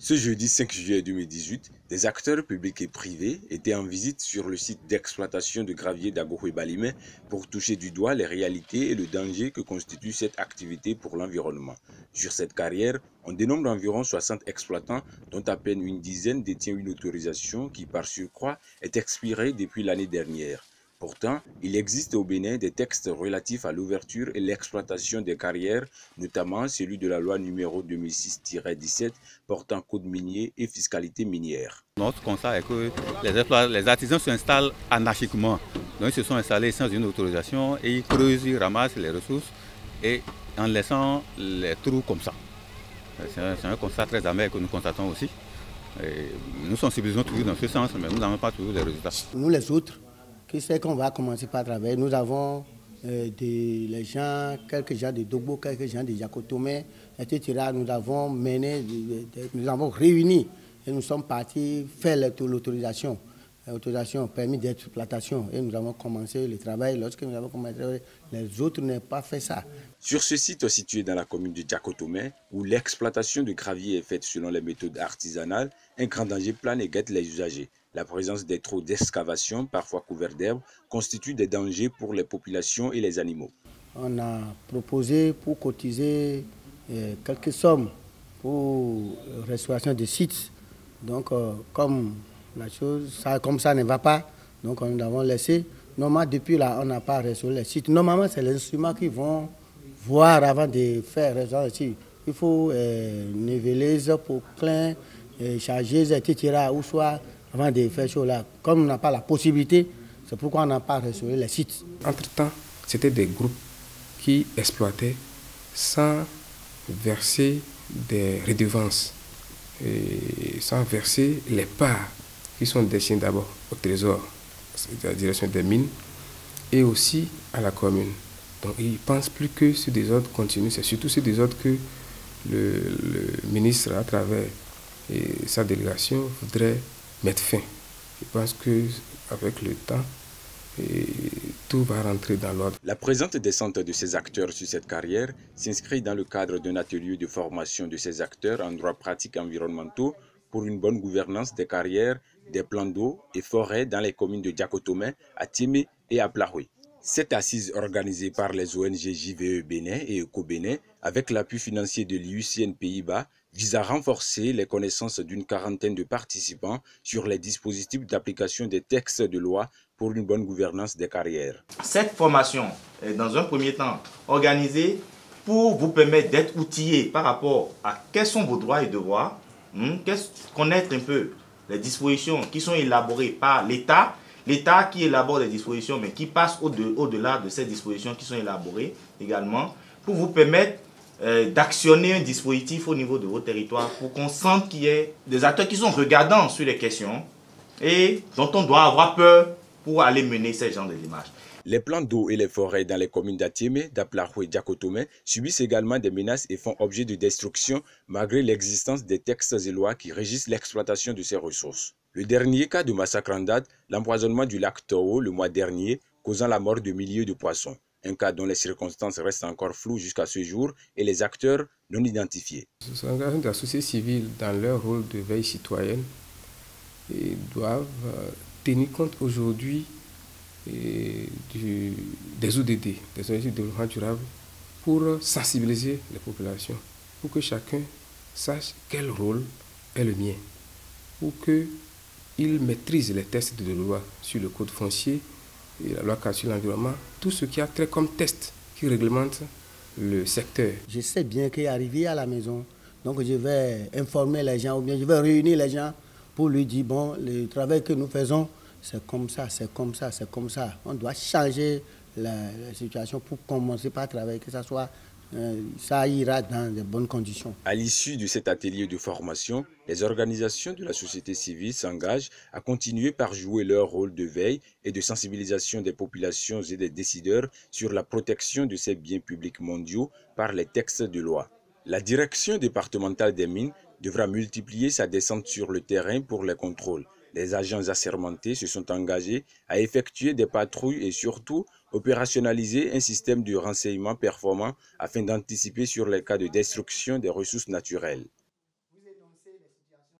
Ce jeudi 5 juillet 2018, des acteurs publics et privés étaient en visite sur le site d'exploitation de gravier d'Agohoé-Balimé pour toucher du doigt les réalités et le danger que constitue cette activité pour l'environnement. Sur cette carrière, on dénombre environ 60 exploitants, dont à peine une dizaine détient une autorisation qui, par surcroît, est expirée depuis l'année dernière. Pourtant, il existe au Bénin des textes relatifs à l'ouverture et l'exploitation des carrières, notamment celui de la loi numéro 2006-17 portant code minier et fiscalité minière. Notre constat est que les artisans s'installent anarchiquement. Donc ils se sont installés sans une autorisation et ils creusent, ils ramassent les ressources et en laissant les trous comme ça. C'est un constat très amer que nous constatons aussi. Et nous sensibilisons toujours dans ce sens, mais nous n'avons pas toujours les résultats. Nous les autres, qui sait qu'on va commencer par travailler, nous avons les gens, quelques gens de Dogbo, quelques gens de Jacotomé, etc. Nous avons mené, nous avons réuni et nous sommes partis faire l'autorisation. L'autorisation permis d'exploitation et nous avons commencé le travail. Lorsque nous avons commencé, les autres n'ont pas fait ça. Sur ce site situé dans la commune de Jacotomé, où l'exploitation de gravier est faite selon les méthodes artisanales, un grand danger plane et guette les usagers. La présence des trous d'excavation, parfois couverts d'herbe, constitue des dangers pour les populations et les animaux. On a proposé pour cotiser quelques sommes pour restauration des sites. Donc, comme la chose, comme ça ne va pas, donc nous l'avons laissé. Normalement, depuis là, on n'a pas restauré les sites. Normalement, c'est les instruments qui vont voir avant de faire restaurer les sites. Il faut niveler, pour plein, charger, etc. Ou soit avant de faire chaud là. Comme on n'a pas la possibilité, c'est pourquoi on n'a pas restauré les sites. Entre-temps, c'était des groupes qui exploitaient sans verser des redevances, et sans verser les parts qui sont destinées d'abord au trésor, c'est la direction des mines, et aussi à la commune. Donc ils ne pensent plus que ce désordre continue, c'est surtout ce désordre que le ministre, à travers sa délégation, voudrait mettre fin. Je pense qu'avec le temps, tout va rentrer dans l'ordre. La présente descente de ces acteurs sur cette carrière s'inscrit dans le cadre d'un atelier de formation de ces acteurs en droit pratique environnementaux pour une bonne gouvernance des carrières, des plans d'eau et forêts dans les communes de Jacotomé, Atiémé et Aplahoé. Cette assise organisée par les ONG JVE Bénin et Eco Bénin avec l'appui financier de l'IUCN Pays-Bas vise à renforcer les connaissances d'une quarantaine de participants sur les dispositifs d'application des textes de loi pour une bonne gouvernance des carrières. Cette formation est dans un premier temps organisée pour vous permettre d'être outillés par rapport à quels sont vos droits et devoirs, connaître un peu les dispositions qui sont élaborées par l'État, l'État qui élabore des dispositions mais qui passe au-delà de ces dispositions qui sont élaborées également, pour vous permettre d'actionner un dispositif au niveau de vos territoires pour qu'on sente qu'il y ait des acteurs qui sont regardants sur les questions et dont on doit avoir peur pour aller mener ces genres de démarches. Les plans d'eau et les forêts dans les communes d'Atiémé, d'Aplahoé et Jacotomé subissent également des menaces et font objet de destruction malgré l'existence des textes et lois qui régissent l'exploitation de ces ressources. Le dernier cas de massacre en date, l'empoisonnement du lac Toro le mois dernier, causant la mort de milliers de poissons. Un cas dont les circonstances restent encore floues jusqu'à ce jour et les acteurs non identifiés. Les organisations de la société civile, dans leur rôle de veille citoyenne, doivent tenir compte aujourd'hui des ODD, des objectifs de développement durable, pour sensibiliser les populations, pour que chacun sache quel rôle est le mien, pour qu'ils maîtrisent les tests de loi sur le code foncier et la loi cadre sur l'environnement, tout ce qui a trait comme test qui réglemente le secteur. Je sais bien qu'arrivé à la maison, donc je vais informer les gens ou bien je vais réunir les gens pour lui dire, bon, le travail que nous faisons, c'est comme ça, c'est comme ça, c'est comme ça. On doit changer la situation pour commencer par travailler, que ça soit, ça ira dans de bonnes conditions. À l'issue de cet atelier de formation, les organisations de la société civile s'engagent à continuer par jouer leur rôle de veille et de sensibilisation des populations et des décideurs sur la protection de ces biens publics mondiaux par les textes de loi. La direction départementale des mines devra multiplier sa descente sur le terrain pour les contrôles. Les agents assermentés se sont engagés à effectuer des patrouilles et surtout opérationnaliser un système de renseignement performant afin d'anticiper sur les cas de destruction des ressources naturelles. dénoncer les situations